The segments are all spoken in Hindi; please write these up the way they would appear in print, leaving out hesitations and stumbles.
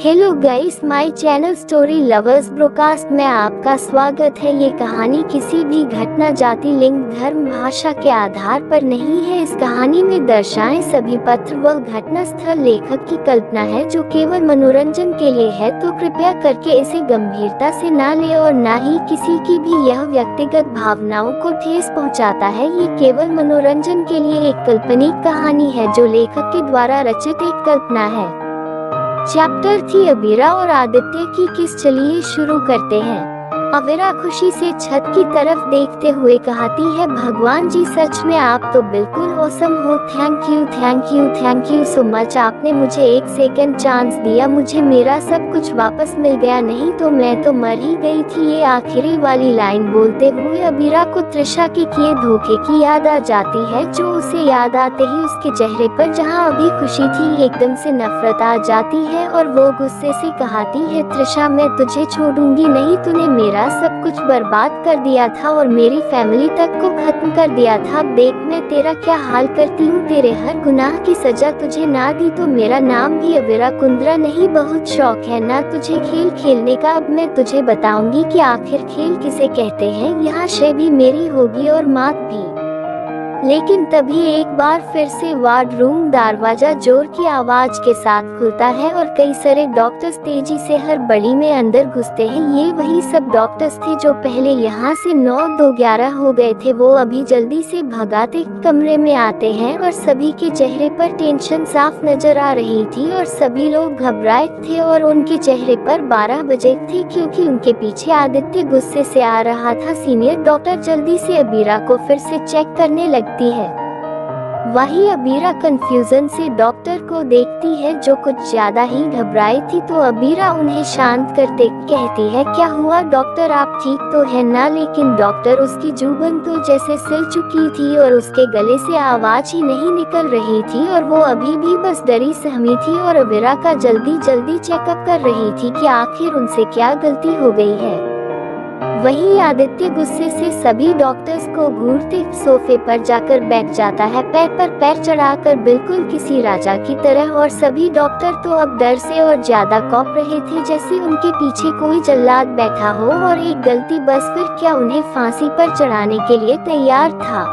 Hello guys, my channel story lovers broadcast में आपका स्वागत है। ये कहानी किसी भी घटना, जाति, लिंग, धर्म, भाषा के आधार पर नहीं है। इस कहानी में दर्शाए सभी पात्र व घटना स्थल लेखक की कल्पना है जो केवल मनोरंजन के लिए है, तो कृपया करके इसे गंभीरता से ना ले और ना ही किसी की भी यह व्यक्तिगत भावनाओं को ठेस पहुँचाता है। ये केवल मनोरंजन के लिए एक काल्पनिक कहानी है जो लेखक के द्वारा रचित एक कल्पना है। चैप्टर थी अबीरा और आदित्य की किस। चलिए शुरू करते हैं। अबीरा खुशी से छत की तरफ देखते हुए कहती है, भगवान जी सच में आप तो बिल्कुल औसम हो। Thank you thank you thank you so much. आपने मुझे एक सेकंड चांस दिया, मुझे मेरा सब कुछ वापस मिल गया, नहीं तो मैं तो मर ही गई थी। ये आखिरी वाली लाइन बोलते हुए अबीरा को तृषा के किए धोखे की याद आ जाती है, जो उसे याद आते ही उसके चेहरे पर जहां अभी खुशी थी एकदम से नफरत आ जाती है और वो गुस्से से कहती है, तृषा मैं तुझे छोड़ूंगी नहीं। तूने मेरा सब कुछ बर्बाद कर दिया था और मेरी फैमिली तक को खत्म कर दिया था। अब देख मैं तेरा क्या हाल करती हूँ। तेरे हर गुनाह की सजा तुझे ना दी तो मेरा नाम भी अबीरा कुंद्रा नहीं। बहुत शौक है ना तुझे खेल खेलने का। अब मैं तुझे बताऊंगी कि आखिर खेल किसे कहते हैं। यहाँ शय भी मेरी होगी और मात भी। लेकिन तभी एक बार फिर से वार्ड रूम दरवाजा जोर की आवाज के साथ खुलता है और कई सारे डॉक्टर्स तेजी से हर बड़ी में अंदर घुसते हैं। ये वही सब डॉक्टर्स थे जो पहले यहाँ से 9-2-11 हो गए थे। वो अभी जल्दी से भगाते कमरे में आते हैं और सभी के चेहरे पर टेंशन साफ नजर आ रही थी और सभी लोग घबराए थे और उनके चेहरे पर 12 बजे थे क्योंकि उनके पीछे आदित्य गुस्से से आ रहा था। सीनियर डॉक्टर जल्दी से अबीरा को फिर से चेक करने लगती है। वही अबीरा कंफ्यूजन से डॉक्टर को देखती है जो कुछ ज्यादा ही घबराई थी, तो अबीरा उन्हें शांत करते कहती है, क्या हुआ डॉक्टर, आप ठीक तो है ना। लेकिन डॉक्टर उसकी जुबान तो जैसे सिल चुकी थी और उसके गले से आवाज ही नहीं निकल रही थी और वो अभी भी बस डरी सहमी थी और अबीरा का जल्दी जल्दी चेकअप कर रही थी कि आखिर उनसे क्या गलती हो गई है। वही आदित्य गुस्से से सभी डॉक्टर्स को घूरते सोफे पर जाकर बैठ जाता है, पैर पर पैर चढ़ाकर बिल्कुल किसी राजा की तरह। और सभी डॉक्टर तो अब डर से और ज्यादा कौंप रहे थे जैसे उनके पीछे कोई जल्लाद बैठा हो और एक गलती बस फिर क्या उन्हें फांसी पर चढ़ाने के लिए तैयार था।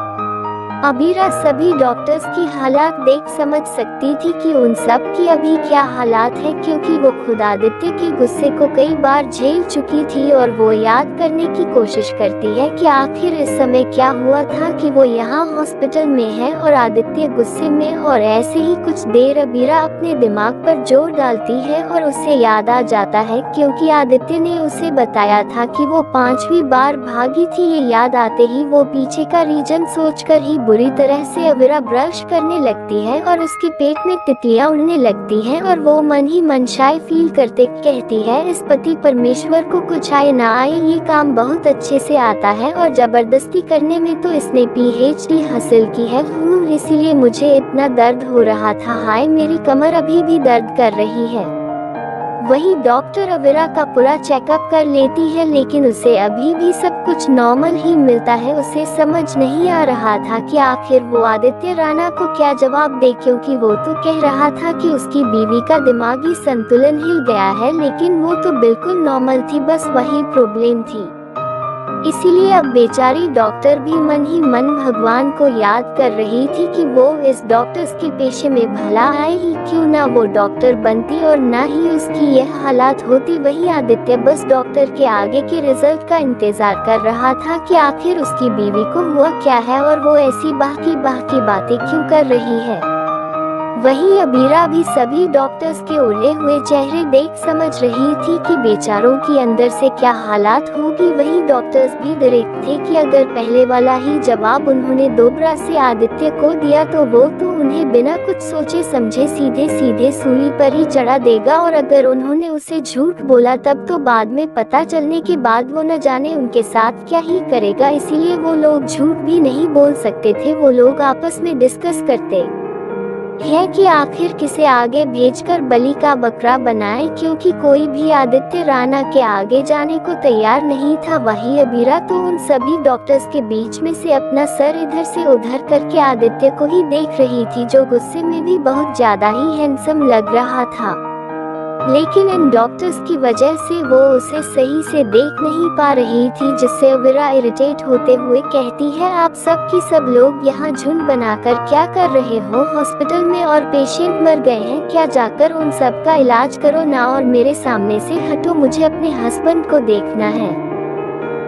अबीरा सभी डॉक्टर्स की हालात देख समझ सकती थी कि उन सब की अभी क्या हालात है, क्योंकि वो खुद आदित्य के गुस्से को कई बार झेल चुकी थी और वो याद करने की कोशिश करती है कि आखिर इस समय क्या हुआ था कि वो यहाँ हॉस्पिटल में है और आदित्य गुस्से में। और ऐसे ही कुछ देर अबीरा अपने दिमाग पर जोर डालती है और उसे याद आ जाता है क्योंकि आदित्य ने उसे बताया था कि वो 5वीं बार भागी थी। ये याद आते ही वो पीछे का रीजन सोचकर ही बुरी तरह से अबीरा ब्रश करने लगती है और उसके पेट में तितलियां उड़ने लगती हैं और वो मन ही मन शाय फील करते कहती है, इस पति परमेश्वर को कुछ आए ना आए ये काम बहुत अच्छे से आता है और जबरदस्ती करने में तो इसने PhD हासिल की है। इसीलिए मुझे इतना दर्द हो रहा था। हाय मेरी कमर अभी भी दर्द कर रही है। वही डॉक्टर अबीरा का पूरा चेकअप कर लेती है लेकिन उसे अभी भी सब कुछ नॉर्मल ही मिलता है। उसे समझ नहीं आ रहा था कि आखिर वो आदित्य राणा को क्या जवाब दे, क्योंकि वो तो कह रहा था कि उसकी बीवी का दिमागी संतुलन हिल गया है, लेकिन वो तो बिल्कुल नॉर्मल थी, बस वही प्रॉब्लम थी। इसीलिए अब बेचारी डॉक्टर भी मन ही मन भगवान को याद कर रही थी कि वो इस डॉक्टर्स के पेशे में भला आए ही क्यों ना वो डॉक्टर बनती और ना ही उसकी यह हालात होती। वही आदित्य बस डॉक्टर के आगे के रिजल्ट का इंतजार कर रहा था कि आखिर उसकी बीवी को हुआ क्या है और वो ऐसी बाकी बातें क्यों कर रही है। वही अबीरा भी सभी डॉक्टर्स के उड़े हुए चेहरे देख समझ रही थी कि बेचारों की अंदर से क्या हालात होगी। वही डॉक्टर्स भी डरे थे कि अगर पहले वाला ही जवाब उन्होंने दोबारा से आदित्य को दिया तो वो तो उन्हें बिना कुछ सोचे समझे सीधे सूली पर ही चढ़ा देगा और अगर उन्होंने उसे झूठ बोला तब तो बाद में पता चलने के बाद वो न जाने उनके साथ क्या ही करेगा। इसीलिए वो लोग झूठ भी नहीं बोल सकते थे। वो लोग आपस में डिस्कस करते है कि आखिर किसे आगे भेजकर बलि का बकरा बनाए, क्योंकि कोई भी आदित्य राणा के आगे जाने को तैयार नहीं था। वही अबीरा तो उन सभी डॉक्टर्स के बीच में से अपना सर इधर से उधर करके आदित्य को ही देख रही थी, जो गुस्से में भी बहुत ज्यादा ही हैंडसम लग रहा था। लेकिन इन डॉक्टर्स की वजह से वो उसे सही से देख नहीं पा रही थी, जिससे अवीरा इरिटेट होते हुए कहती है, आप सब की सब लोग यहाँ झुंड बनाकर क्या कर रहे हो? हॉस्पिटल में और पेशेंट मर गए हैं क्या? जाकर उन सब का इलाज करो ना और मेरे सामने से हटो, मुझे अपने हस्बैंड को देखना है।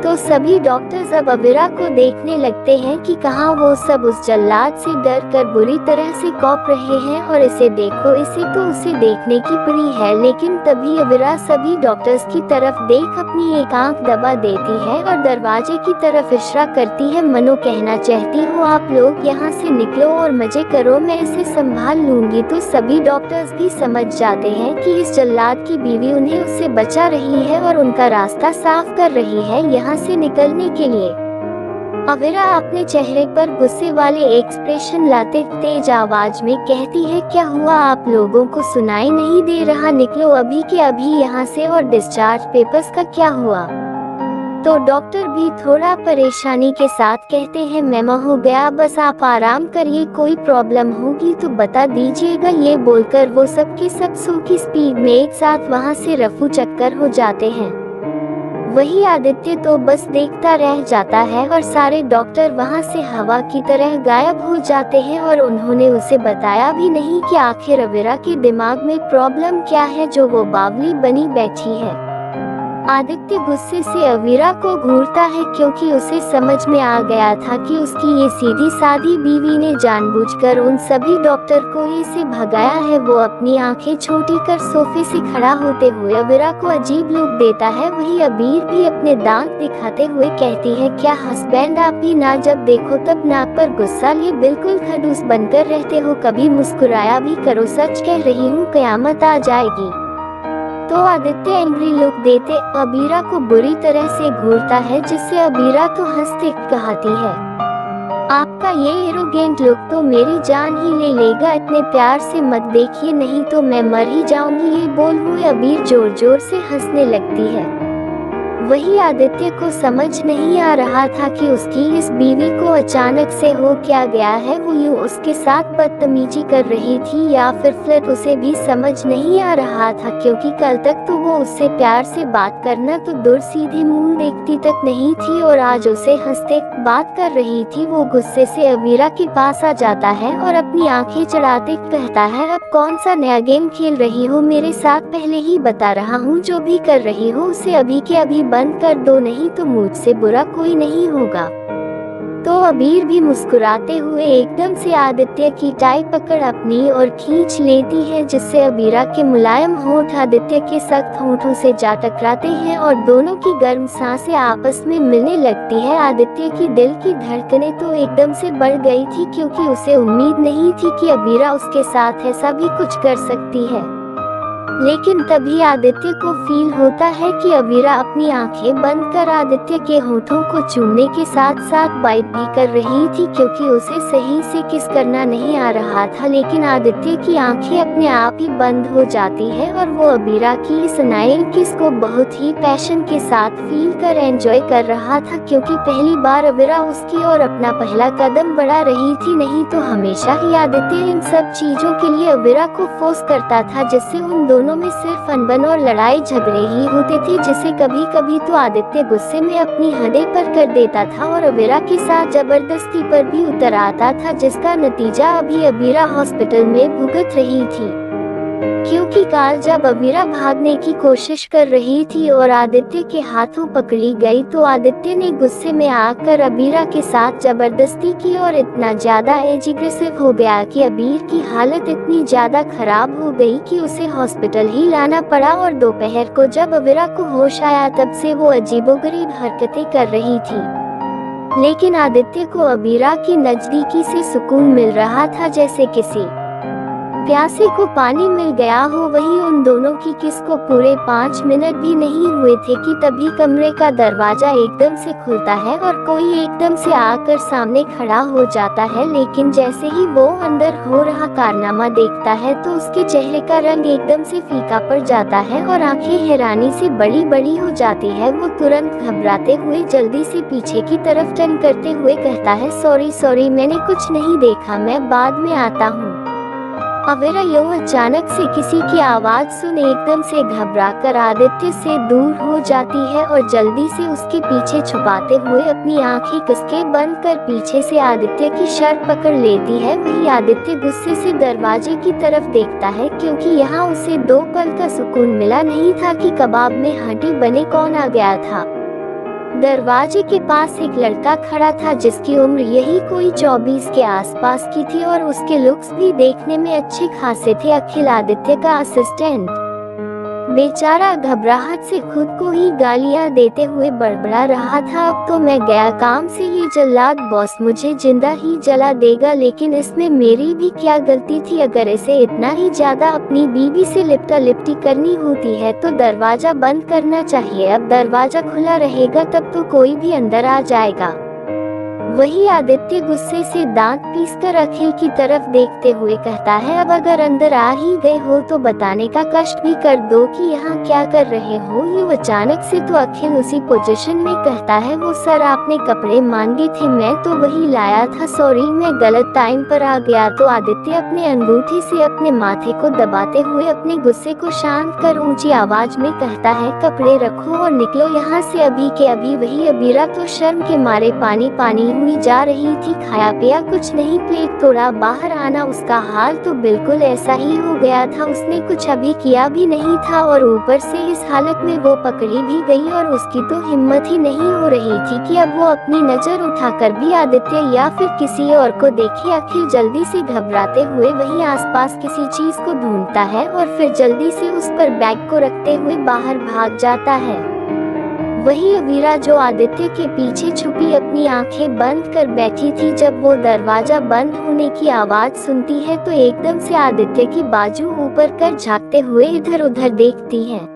तो सभी डॉक्टर्स अब अवीरा को देखने लगते हैं कि कहाँ वो सब उस जल्लाद से डर कर बुरी तरह से कौप रहे हैं और इसे देखो, इसे तो उसे देखने की पड़ी है। लेकिन तभी अवीरा सभी डॉक्टर्स की तरफ देख अपनी एक आंख दबा देती है और दरवाजे की तरफ इशारा करती है, मनो कहना चाहती हूँ आप लोग यहाँ से निकलो और मजे करो, मैं इसे संभाल लूंगी। तो सभी डॉक्टर्स भी समझ जाते हैं कि इस जल्लाद की बीवी उन्हें उससे बचा रही है और उनका रास्ता साफ कर रही है यहाँ से निकलने के लिए। अवीरा अपने चेहरे पर गुस्से वाले एक्सप्रेशन लाते तेज आवाज में कहती है, क्या हुआ? आप लोगों को सुनाई नहीं दे रहा? निकलो अभी के अभी यहाँ से। और डिस्चार्ज पेपर्स का क्या हुआ? तो डॉक्टर भी थोड़ा परेशानी के साथ कहते हैं, मेमो हो गया, बस आप आराम करिए, कोई प्रॉब्लम होगी तो बता दीजिएगा। ये बोलकर वो सबके सब 100 की स्पीड में एक साथ वहाँ से रफू चक्कर हो जाते हैं। वही आदित्य तो बस देखता रह जाता है और सारे डॉक्टर वहां से हवा की तरह गायब हो जाते हैं और उन्होंने उसे बताया भी नहीं कि आखिर अवीरा के दिमाग में प्रॉब्लम क्या है जो वो बावली बनी बैठी है। आदित्य गुस्से से अवीरा को घूरता है क्योंकि उसे समझ में आ गया था कि उसकी ये सीधी सादी बीवी ने जानबूझकर उन सभी डॉक्टर को से भगाया है। वो अपनी आंखें छोटी कर सोफे से खड़ा होते हुए अवीरा को अजीब लुक देता है। वही अबीर भी अपने दांत दिखाते हुए कहती है, क्या हस्बैंड आप भी ना जब देखो तब नाक पर गुस्सा लिए बिल्कुल खड़ूस बनकर रहते हो, कभी मुस्कुराया भी करो, सच कह रही हूँ कयामत आ जाएगी। तो आदित्य एंग्री लुक देते अबीरा को बुरी तरह से घूरता है, जिससे अबीरा तो हंसते कहती है, आपका ये एरोगेंट लुक तो मेरी जान ही ले लेगा, इतने प्यार से मत देखिए नहीं तो मैं मर ही जाऊंगी। ये बोल हुए अबीर जोर जोर से हंसने लगती है। वही आदित्य को समझ नहीं आ रहा था कि उसकी इस बीवी को अचानक से हो क्या गया है। वो यूं उसके साथ बदतमीजी कर रही थी या फिर फ्लर्ट, उसे भी समझ नहीं आ रहा था, क्योंकि कल तक तो वो उससे प्यार से बात करना तो दूर सीधे मुंह देखती तक नहीं थी और आज उसे हंसते बात कर रही थी। वो गुस्से से अवीरा के पास आ जाता है और अपनी आंखें चढ़ाते कहता है, अब कौन सा नया गेम खेल रही हो मेरे साथ? पहले ही बता रहा हूँ, जो भी कर रही हो उसे अभी के अभी बंद कर दो, नहीं तो मुझसे बुरा कोई नहीं होगा। तो अबीर भी मुस्कुराते हुए एकदम से आदित्य की टाई पकड़ अपनी और खींच लेती है, जिससे अबीरा के मुलायम होंठ आदित्य के सख्त होंठों से जा टकराते हैं और दोनों की गर्म सांसें आपस में मिलने लगती है। आदित्य की दिल की धड़कनें तो एकदम से बढ़ गई थी, क्योंकि उसे उम्मीद नहीं थी कि अबीरा उसके साथ ऐसा भी कुछ कर सकती है। लेकिन तभी आदित्य को फील होता है कि अवीरा अपनी आंखें बंद कर आदित्य के होठों को चूमने के साथ साथ बाइट भी कर रही थी, क्योंकि उसे सही से किस करना नहीं आ रहा था। लेकिन आदित्य की आंखें अपने आप ही बंद हो जाती है और वो अवीरा की इस नाइल किस को बहुत ही पैशन के साथ फील कर एंजॉय कर रहा था, क्योंकि पहली बार अवीरा उसकी और अपना पहला कदम बढ़ा रही थी। नहीं तो हमेशा ही आदित्य इन सब चीजों के लिए अवीरा को फोर्स करता था, जिससे उन दोनों में सिर्फ अनबन और लड़ाई झगड़े ही होते थे, जिसे कभी कभी तो आदित्य गुस्से में अपनी हदें पर कर देता था और अवीरा के साथ जबरदस्ती पर भी उतर आता था, जिसका नतीजा अभी अवीरा हॉस्पिटल में भुगत रही थी। क्योंकि काल जब अवीरा भागने की कोशिश कर रही थी और आदित्य के हाथों पकड़ी गई, तो आदित्य ने गुस्से में आकर अवीरा के साथ जबरदस्ती की और इतना ज्यादा एग्रेसिव हो गया कि अबीर की हालत इतनी ज्यादा खराब हो गई कि उसे हॉस्पिटल ही लाना पड़ा। और दोपहर को जब अवीरा को होश आया, तब से वो अजीबोगरीब हरकतें कर रही थी। लेकिन आदित्य को अवीरा की नजदीकी से सुकून मिल रहा था, जैसे किसी प्यासे को पानी मिल गया हो। वही उन दोनों की किस को पूरे 5 मिनट भी नहीं हुए थे कि तभी कमरे का दरवाजा एकदम से खुलता है और कोई एकदम से आकर सामने खड़ा हो जाता है। लेकिन जैसे ही वो अंदर हो रहा कारनामा देखता है, तो उसके चेहरे का रंग एकदम से फीका पड़ जाता है और आंखें हैरानी से बड़ी बड़ी हो जाती है। वो तुरंत घबराते हुए जल्दी से पीछे की तरफ टर्न करते हुए कहता है, सॉरी मैंने कुछ नहीं देखा, मैं बाद में आता हूँ। अवीरा यूं अचानक से किसी की आवाज सुन एकदम से घबराकर आदित्य से दूर हो जाती है और जल्दी से उसके पीछे छुपाते हुए अपनी आंखें कसके बंद कर पीछे से आदित्य की शर्ट पकड़ लेती है। वही आदित्य गुस्से से दरवाजे की तरफ देखता है, क्योंकि यहाँ उसे 2 पल का सुकून मिला नहीं था कि कबाब में हड्डी बने कौन आ गया था। दरवाजे के पास एक लड़का खड़ा था जिसकी उम्र यही कोई 24 के आसपास की थी और उसके लुक्स भी देखने में अच्छे खासे थे। अखिल आदित्य का असिस्टेंट बेचारा घबराहट से खुद को ही गालियां देते हुए बड़बड़ा रहा था, अब तो मैं गया काम से, ये जल्लाद बॉस मुझे जिंदा ही जला देगा। लेकिन इसमें मेरी भी क्या गलती थी? अगर इसे इतना ही ज्यादा अपनी बीवी से लिपटा लिपटी करनी होती है तो दरवाजा बंद करना चाहिए। अब दरवाजा खुला रहेगा तब तो कोई भी अंदर आ जाएगा। वही आदित्य गुस्से से दांत पीसकर अखिल की तरफ देखते हुए कहता है, अब अगर अंदर आ ही गए हो तो बताने का कष्ट भी कर दो कि यहाँ क्या कर रहे हो। ये अचानक से तो अखिल उसी पोजीशन में कहता है, वो सर आपने कपड़े मांगे थे, मैं तो वही लाया था, सॉरी मैं गलत टाइम पर आ गया। तो आदित्य अपने अंगूठे से अपने माथे को दबाते हुए अपने गुस्से को शांत कर ऊंची आवाज में कहता है, कपड़े रखो और निकलो यहाँ से अभी के अभी। वही अबीरा तो शर्म के मारे पानी पानी हुई जा रही थी, खाया पिया कुछ नहीं, प्लेट तोड़ा बाहर आना, उसका हाल तो बिल्कुल ऐसा ही हो गया था। उसने कुछ अभी किया भी नहीं था और ऊपर से इस हालत में वो पकड़ी भी गई और उसकी तो हिम्मत ही नहीं हो रही थी कि अब वो अपनी नजर उठाकर भी आदित्य या फिर किसी और को देखे। अखिल जल्दी से घबराते हुए वहीं आसपास किसी चीज को ढूंढता है और फिर जल्दी से उस पर बैग को रखते हुए बाहर भाग जाता है। वही अवीरा जो आदित्य के पीछे छुपी अपनी आंखें बंद कर बैठी थी, जब वो दरवाजा बंद होने की आवाज सुनती है तो एकदम से आदित्य की बाजू ऊपर कर झांकते हुए इधर उधर देखती है।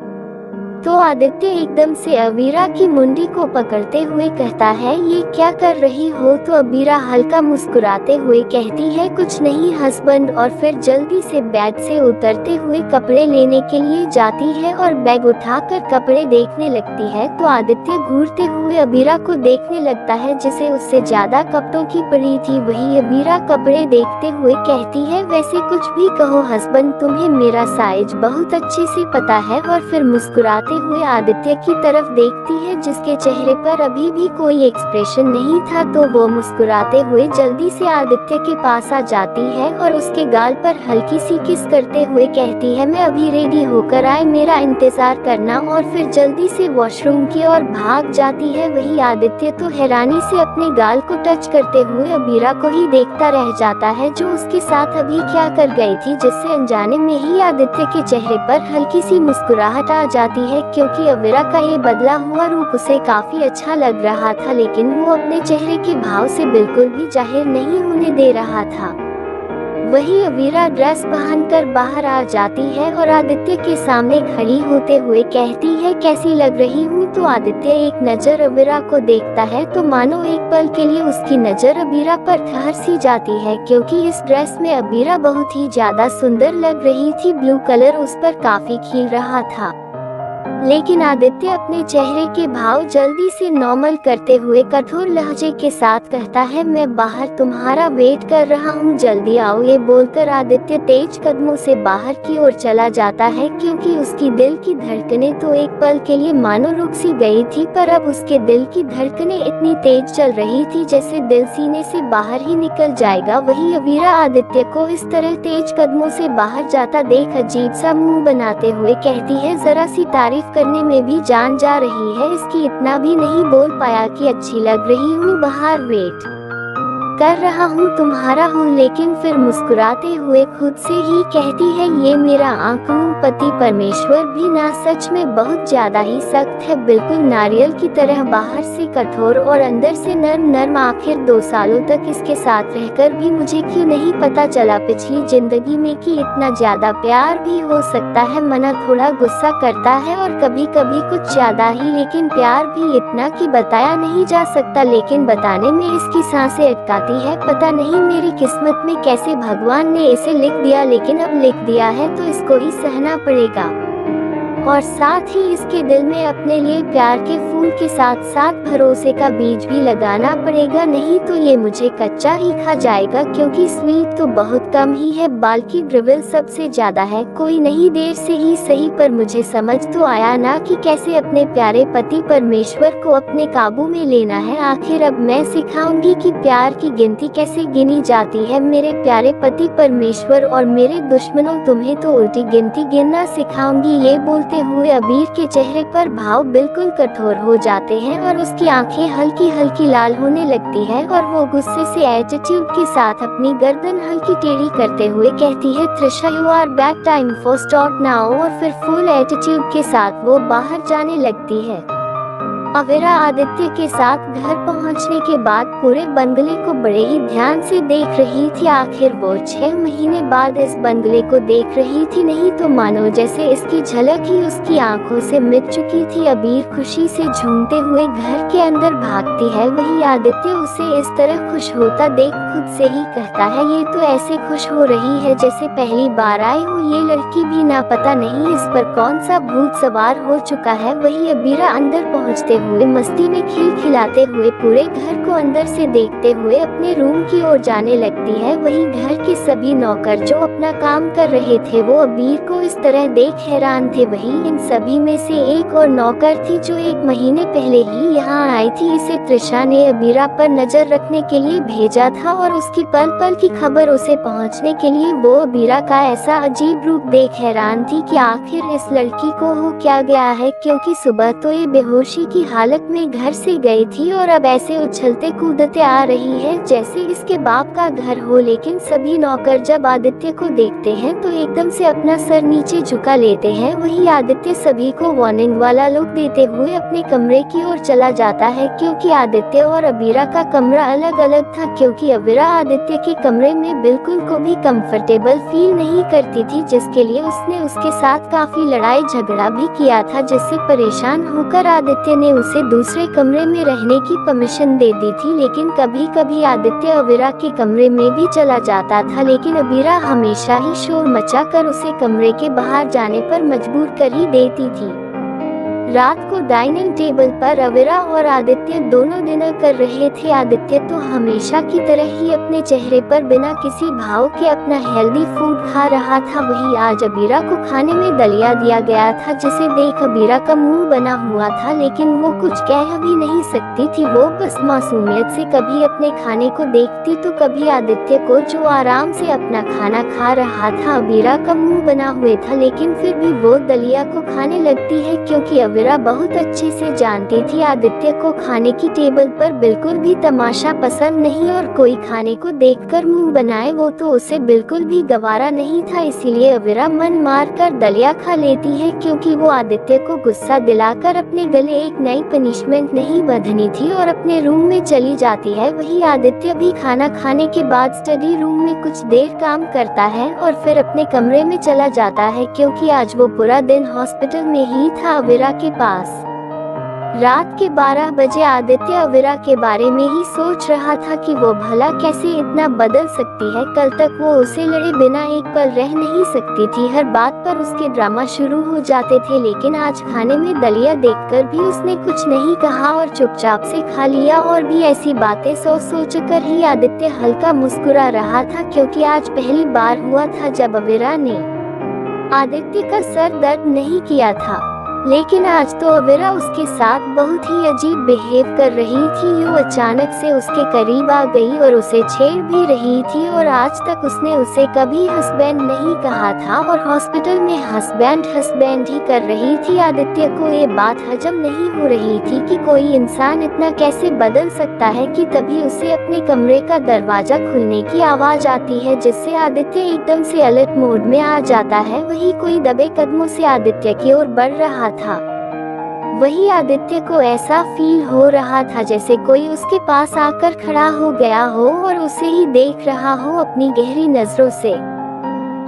तो आदित्य एकदम से अवीरा की मुंडी को पकड़ते हुए कहता है, ये क्या कर रही हो? तो अवीरा हल्का मुस्कुराते हुए कहती है, कुछ नहीं हस्बैंड, और फिर जल्दी से बैग से उतरते हुए कपड़े लेने के लिए जाती है और बैग उठाकर कपड़े देखने लगती है। तो आदित्य घूरते हुए अवीरा को देखने लगता है जिसे उससे ज्यादा कपड़ों की पड़ी थी। वही अवीरा कपड़े देखते हुए कहती है, वैसे कुछ भी कहो हस्बैंड, तुम्हें मेरा साइज बहुत अच्छे से पता है। और फिर मुस्कुराते हुए आदित्य की तरफ देखती है जिसके चेहरे पर अभी भी कोई एक्सप्रेशन नहीं था। तो वो मुस्कुराते हुए जल्दी से आदित्य के पास आ जाती है और उसके गाल पर हल्की सी किस करते हुए कहती है, मैं अभी रेडी होकर आए, मेरा इंतजार करना। और फिर जल्दी से वॉशरूम की ओर भाग जाती है। वही आदित्य तो हैरानी से अपने गाल को टच करते हुए अबीरा को ही देखता रह जाता है जो उसके साथ अभी क्या कर गई थी, जिससे अनजाने में ही आदित्य के चेहरे पर हल्की सी मुस्कुराहट आ जाती है, क्योंकि अबीरा का ये बदला हुआ रूप उसे काफी अच्छा लग रहा था। लेकिन वो अपने चेहरे के भाव से बिल्कुल भी जाहिर नहीं होने दे रहा था। वही अबीरा ड्रेस पहनकर बाहर आ जाती है और आदित्य के सामने खड़ी होते हुए कहती है, कैसी लग रही हूँ? तो आदित्य एक नजर अबीरा को देखता है तो मानो एक पल के लिए उसकी नजर अबीरा पर ठहर सी जाती है, क्योंकि इस ड्रेस में अबीरा बहुत ही ज्यादा सुंदर लग रही थी। ब्लू कलर उस पर काफी खिल रहा था। लेकिन आदित्य अपने चेहरे के भाव जल्दी से नॉर्मल करते हुए कठोर लहजे के साथ कहता है, मैं बाहर तुम्हारा वेट कर रहा हूँ, जल्दी आओ। ये बोलकर आदित्य तेज कदमों से बाहर की ओर चला जाता है, क्योंकि उसकी दिल की धड़कनें तो एक पल के लिए मानो रुक सी गई थी, पर अब उसके दिल की धड़कनें इतनी तेज चल रही थी जैसे दिल सीने से बाहर ही निकल जाएगा। वही अबीरा आदित्य को इस तरह तेज कदमों से बाहर जाता देख अजीब सा मुंह बनाते हुए कहती है, जरा सी तारीफ करने में भी जान जा रही है इसकी, इतना भी नहीं बोल पाया कि अच्छी लग रही हूँ, बाहर वेट कर रहा हूँ तुम्हारा हूँ। लेकिन फिर मुस्कुराते हुए खुद से ही कहती है, ये मेरा आंखों पति परमेश्वर भी ना सच में बहुत ज्यादा ही सख्त है, बिल्कुल नारियल की तरह बाहर से कठोर और अंदर से नर्म नर्म। आखिर 2 सालों तक इसके साथ रहकर भी मुझे क्यों नहीं पता चला पिछली जिंदगी में कि इतना ज्यादा प्यार भी हो सकता है। मना थोड़ा गुस्सा करता है और कभी कभी कुछ ज्यादा ही, लेकिन प्यार भी इतना कि बताया नहीं जा सकता। लेकिन बताने में इसकी सांसें अटकाती है। पता नहीं मेरी किस्मत में कैसे भगवान ने इसे लिख दिया, लेकिन अब लिख दिया है तो इसको ही सहना पड़ेगा। और साथ ही इसके दिल में अपने लिए प्यार के फूल के साथ साथ भरोसे का बीज भी लगाना पड़ेगा, नहीं तो ये मुझे कच्चा ही खा जाएगा, क्योंकि स्वीट तो बहुत कम ही है बल्कि ड्रिबल सबसे ज्यादा है। कोई नहीं, देर से ही सही पर मुझे समझ तो आया ना कि कैसे अपने प्यारे पति परमेश्वर को अपने काबू में लेना है। आखिर अब मैं सिखाऊंगी कि प्यार की गिनती कैसे गिनी जाती है। मेरे प्यारे पति परमेश्वर और मेरे दुश्मनों, तुम्हें तो उल्टी गिनती गिनना सिखाऊंगी। ये बोलते हुए अबीर के चेहरे पर भाव बिल्कुल कठोर हो जाते हैं और उसकी आंखें हल्की हल्की लाल होने लगती है और वो गुस्से से एटीट्यूड के साथ अपनी गर्दन हल्की टेढ़ी करते हुए कहती है, Trisha you are back, time for stop now. और फिर फुल एटीट्यूड के साथ वो बाहर जाने लगती है। अवीरा आदित्य के साथ घर पहुंचने के बाद पूरे बंगले को बड़े ही ध्यान से देख रही थी। आखिर वो 6 महीने बाद इस बंगले को देख रही थी, नहीं तो मानो जैसे इसकी झलक ही उसकी आंखों से मिट चुकी थी। अबीर खुशी से झूमते हुए घर के अंदर भागती है, वही आदित्य उसे इस तरह खुश होता देख खुद से ही कहता है, ये तो ऐसे खुश हो रही है जैसे पहली बार आई हो। ये लड़की भी ना पता नहीं इस पर कौन सा भूत सवार हो चुका है। वही अबीरा अंदर पहुंचते हुए मस्ती में खिलखिलाते हुए पूरे घर को अंदर से देखते हुए अपने रूम की ओर जाने लगती है। वही घर के सभी नौकर जो अपना काम कर रहे थे वो अबीर को इस तरह देख हैरान थे। वही इन सभी में से एक और नौकर थी जो 1 महीने पहले ही यहाँ आई थी। इसे त्रिशा ने अबीरा पर नजर रखने के लिए भेजा था और उसकी पल पल की खबर उसे पहुँचने के लिए वो अबीरा का ऐसा अजीब रूप देख हैरान थी कि आखिर इस लड़की को हो क्या गया है, क्योंकि सुबह तो ये बेहोशी की हालत में घर से गई थी और अब ऐसे उछलते कूदते आ रही है जैसे इसके बाप का घर हो। लेकिन सभी नौकर जब आदित्य को देखते हैं तो एकदम से अपना सर नीचे झुका लेते हैं। वही आदित्य सभी को वार्निंग वाला लुक देते हुए अपने कमरे की ओर चला जाता है, क्योंकि आदित्य और अबीरा का कमरा अलग अलग था। क्योंकि अबीरा आदित्य के कमरे में बिल्कुल को भी कंफर्टेबल फील नहीं करती थी, जिसके लिए उसने उसके साथ काफी लड़ाई झगड़ा भी किया था, जिससे परेशान होकर आदित्य ने उसे दूसरे कमरे में रहने की परमिशन दे दी थी। लेकिन कभी कभी आदित्य अबीरा के कमरे में भी चला जाता था, लेकिन अबीरा हमेशा ही शोर मचाकर उसे कमरे के बाहर जाने पर मजबूर कर ही देती थी। रात को डाइनिंग टेबल पर अवीरा और आदित्य दोनों डिनर कर रहे थे। आदित्य तो हमेशा की तरह ही अपने चेहरे पर बिना किसी भाव के अपना हेल्दी फूड खा रहा था। वही आज अवीरा को खाने में दलिया दिया गया था, जिसे देख अवीरा का मुंह बना हुआ था, लेकिन वो कुछ कह भी नहीं सकती थी। वो बस मासूमियत से कभी अपने खाने को देखती तो कभी आदित्य को, जो आराम से अपना खाना खा रहा था। अवीरा का मुंह बना हुआ था, लेकिन फिर भी वो दलिया को खाने लगती है, क्योंकि अवीरा बहुत अच्छे से जानती थी आदित्य को खाने की टेबल पर बिल्कुल भी तमाशा पसंद नहीं, और कोई खाने को देखकर मुंह बनाए वो तो उसे बिल्कुल भी गवारा नहीं था। इसीलिए अवीरा मन मार कर दलिया खा लेती है, क्योंकि वो आदित्य को गुस्सा दिलाकर अपने गले एक नई पनिशमेंट नहीं बंधनी थी, और अपने रूम में चली जाती है। वही आदित्य भी खाना खाने के बाद स्टडी रूम में कुछ देर काम करता है और फिर अपने कमरे में चला जाता है, क्योंकि आज वो पूरा दिन हॉस्पिटल में ही था अवीरा के पास। रात के 12 बजे आदित्य अवीरा के बारे में ही सोच रहा था कि वो भला कैसे इतना बदल सकती है। कल तक वो उसे लड़े बिना एक पल रह नहीं सकती थी, हर बात पर उसके ड्रामा शुरू हो जाते थे, लेकिन आज खाने में दलिया देखकर भी उसने कुछ नहीं कहा और चुपचाप से खा लिया। और भी ऐसी बातें सोच कर ही आदित्य हल्का मुस्कुरा रहा था, क्योंकि आज पहली बार हुआ था जब अवीरा ने आदित्य का सर दर्द नहीं किया था। लेकिन आज तो अवीरा उसके साथ बहुत ही अजीब बिहेव कर रही थी। यूँ अचानक से उसके करीब आ गई और उसे छेड़ भी रही थी, और आज तक उसने उसे कभी हस्बैंड नहीं कहा था, और हॉस्पिटल में हस्बैंड ही कर रही थी। आदित्य को ये बात हजम नहीं हो रही थी कि कोई इंसान इतना कैसे बदल सकता है, कि तभी उसे अपने कमरे का दरवाजा खुलने की आवाज आती है, जिससे आदित्य एकदम से अलर्ट मोड में आ जाता है। वही कोई दबे कदमों से आदित्य की ओर बढ़ रहा था। वही आदित्य को ऐसा फील हो रहा था जैसे कोई उसके पास आकर खड़ा हो गया हो और उसे ही देख रहा हो अपनी गहरी नजरों से।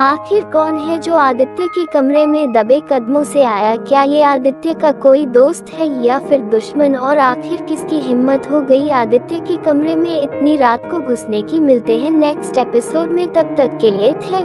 आखिर कौन है जो आदित्य के कमरे में दबे कदमों से आया? क्या ये आदित्य का कोई दोस्त है या फिर दुश्मन? और आखिर किसकी हिम्मत हो गई आदित्य के कमरे में इतनी रात को घुसने की? मिलते हैं नेक्स्ट एपिसोड में, तब तक के लिए थैंक